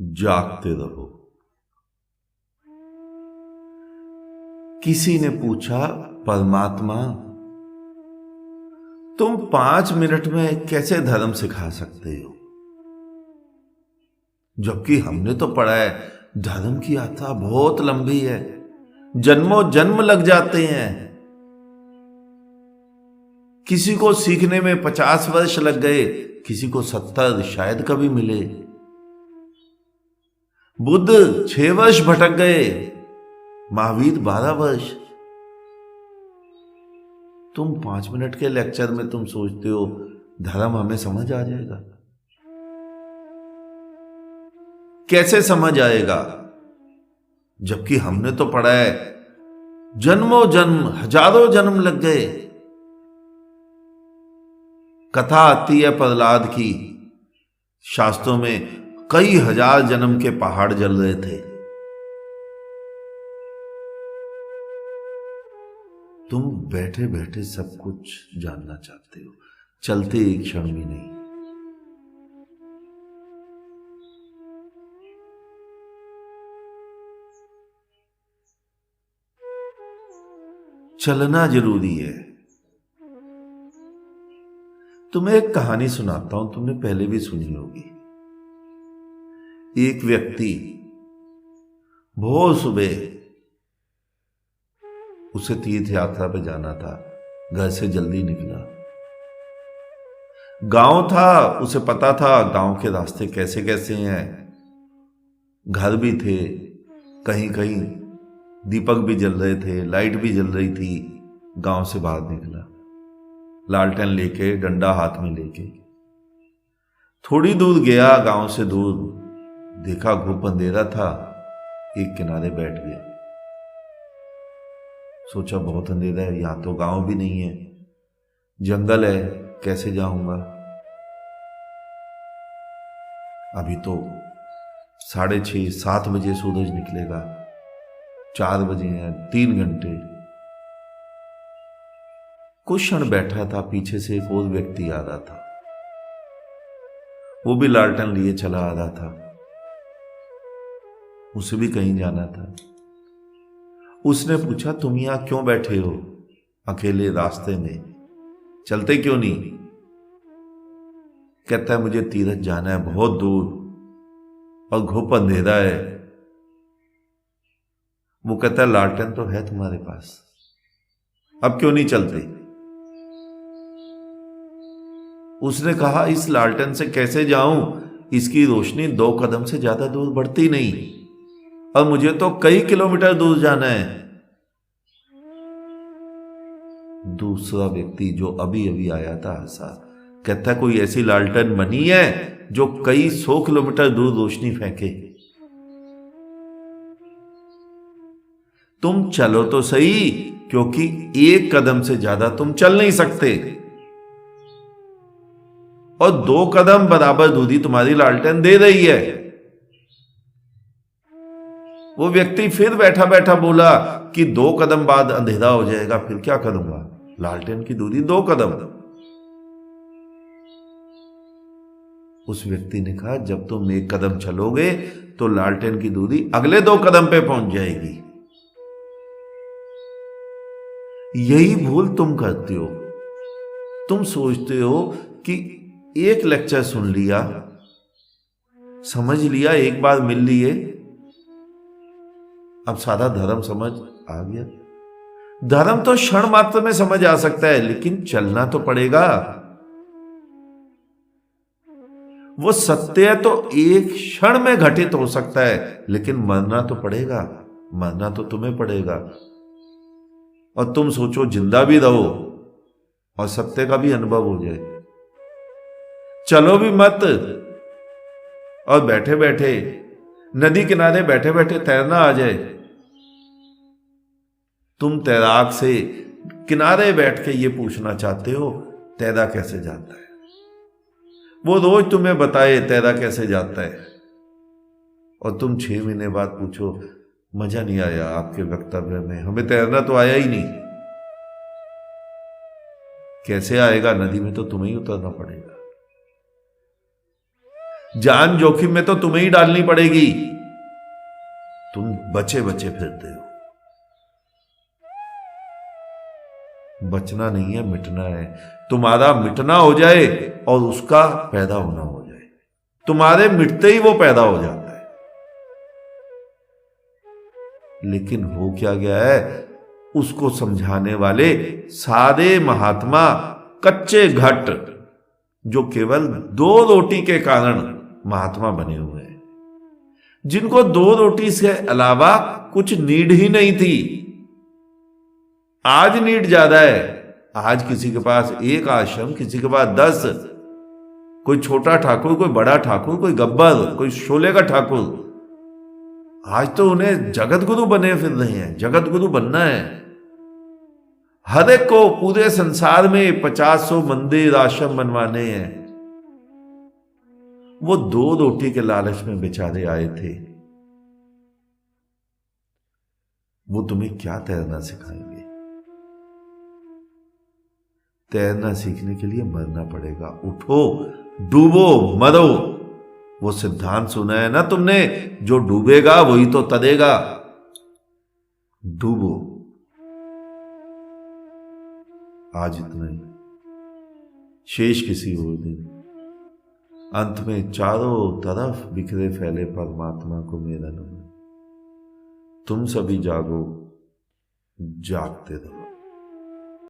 जागते रहो। किसी ने पूछा, परमात्मा तुम 5 मिनट में कैसे धर्म सिखा सकते हो, जबकि हमने तो पढ़ा है धर्म की यात्रा बहुत लंबी है, जन्मों जन्म लग जाते हैं। किसी को सीखने में 50 वर्ष लग गए, किसी को 70 शायद कभी मिले। बुद्ध 6 वर्ष भटक गए, महावीर 12 वर्ष। तुम 5 मिनट के लेक्चर में तुम सोचते हो धर्म हमें समझ आ जाएगा। कैसे समझ आएगा, जबकि हमने तो पढ़ा है जन्मों जन्म, हजारों जन्म लग गए। कथा आती है प्रहलाद की, शास्त्रों में कई हजार जन्म के पहाड़ जल रहे थे। तुम बैठे बैठे सब कुछ जानना चाहते हो, चलते एक क्षण भी नहीं। चलना जरूरी है। तुम्हें एक कहानी सुनाता हूं, तुमने पहले भी सुनी होगी। एक व्यक्ति बहुत सुबह, उसे तीर्थ यात्रा पे जाना था, घर से जल्दी निकला। गांव था, उसे पता था गांव के रास्ते कैसे कैसे हैं, घर भी थे, कहीं कहीं दीपक भी जल रहे थे, लाइट भी जल रही थी। गांव से बाहर निकला, लालटेन लेके, डंडा हाथ में लेके। थोड़ी दूर गया, गांव से दूर देखा घुप अंधेरा था, एक किनारे बैठ गया। सोचा बहुत अंधेरा है, यहां तो गांव भी नहीं है, जंगल है, कैसे जाऊंगा। अभी तो 6:30 7 बजे सूरज निकलेगा, 4 बजे हैं, 3 घंटे। कुछ क्षण बैठा था, पीछे से एक और व्यक्ति आ रहा था, वो भी लालटेन लिए चला आ रहा था, उसे भी कहीं जाना था। उसने पूछा, तुम यहां क्यों बैठे हो अकेले रास्ते में, चलते क्यों नहीं? कहता है मुझे तीरथ जाना है बहुत दूर और घुप अंधेरा है। वो कहता है लालटेन तो है तुम्हारे पास, अब क्यों नहीं चलते? उसने कहा इस लालटेन से कैसे जाऊं, इसकी रोशनी 2 कदम से ज्यादा दूर बढ़ती नहीं, और मुझे तो कई किलोमीटर दूर जाना है। दूसरा व्यक्ति जो अभी अभी आया था हंसा, कहता कोई ऐसी लालटेन बनी है जो कई 100 किलोमीटर दूर रोशनी फेंके। तुम चलो तो सही, क्योंकि 1 कदम से ज्यादा तुम चल नहीं सकते, और 2 कदम बराबर दूरी तुम्हारी लालटेन दे रही है। वो व्यक्ति फिर बैठा बैठा बोला कि 2 कदम बाद अंधेरा हो जाएगा, फिर क्या करूंगा, लालटेन की दूरी 2 कदम। उस व्यक्ति ने कहा जब तुम 1 कदम चलोगे तो लालटेन की दूरी अगले 2 कदम पे पहुंच जाएगी। यही भूल तुम करते हो। तुम सोचते हो कि एक लेक्चर सुन लिया, समझ लिया, एक बार मिल लिए, अब सारा धर्म समझ आ गया। धर्म तो क्षण मात्र में समझ आ सकता है, लेकिन चलना तो पड़ेगा। वो सत्य तो एक क्षण में घटित हो सकता है, लेकिन मरना तो पड़ेगा, मरना तो तुम्हें पड़ेगा। और तुम सोचो जिंदा भी रहो और सत्य का भी अनुभव हो जाए, चलो भी मत, और बैठे बैठे नदी किनारे बैठे बैठे तैरना आ जाए। तुम तैराक से किनारे बैठ के ये पूछना चाहते हो तैरा कैसे जाता है, वो रोज तुम्हें बताए तैरा कैसे जाता है, और तुम 6 महीने बाद पूछो मजा नहीं आया आपके वक्तव्य में, हमें तैरना तो आया ही नहीं। कैसे आएगा, नदी में तो तुम्हें ही उतरना पड़ेगा। जान जोखिम में तो तुम्हें ही डालनी पड़ेगी। तुम बचे बचे फिरते हो। बचना नहीं है, मिटना है। तुम्हारा मिटना हो जाए और उसका पैदा होना हो जाए। तुम्हारे मिटते ही वो पैदा हो जाता है। लेकिन हो क्या गया है, उसको समझाने वाले सारे महात्मा कच्चे घट, जो केवल 2 रोटी के कारण महात्मा बने हुए हैं, जिनको 2 रोटी से अलावा कुछ नीड ही नहीं थी। आज नीड ज्यादा है। आज किसी के पास 1 आश्रम, किसी के पास 10, कोई छोटा ठाकुर, कोई बड़ा ठाकुर, कोई गब्बर, कोई शोले का ठाकुर। आज तो उन्हें जगत गुरु बने फिर रहे हैं, जगत गुरु बनना है। हर एक को पूरे संसार में 50-100 मंदिर आश्रम बनवाने हैं। वो 2 रोटी के लालच में बेचारे आए थे। वो तुम्हें क्या तैरना सिखाएंगे? तैरना सीखने के लिए मरना पड़ेगा। उठो, डूबो, मरो। वो सिद्धांत सुना है ना तुमने, जो डूबेगा वही तो तरेगा। डूबो। आज इतना ही, शेष किसी और दिन। अंत में चारों तरफ बिखरे फैले परमात्मा को मेरा नमन। तुम सभी जागो, जागते रहो।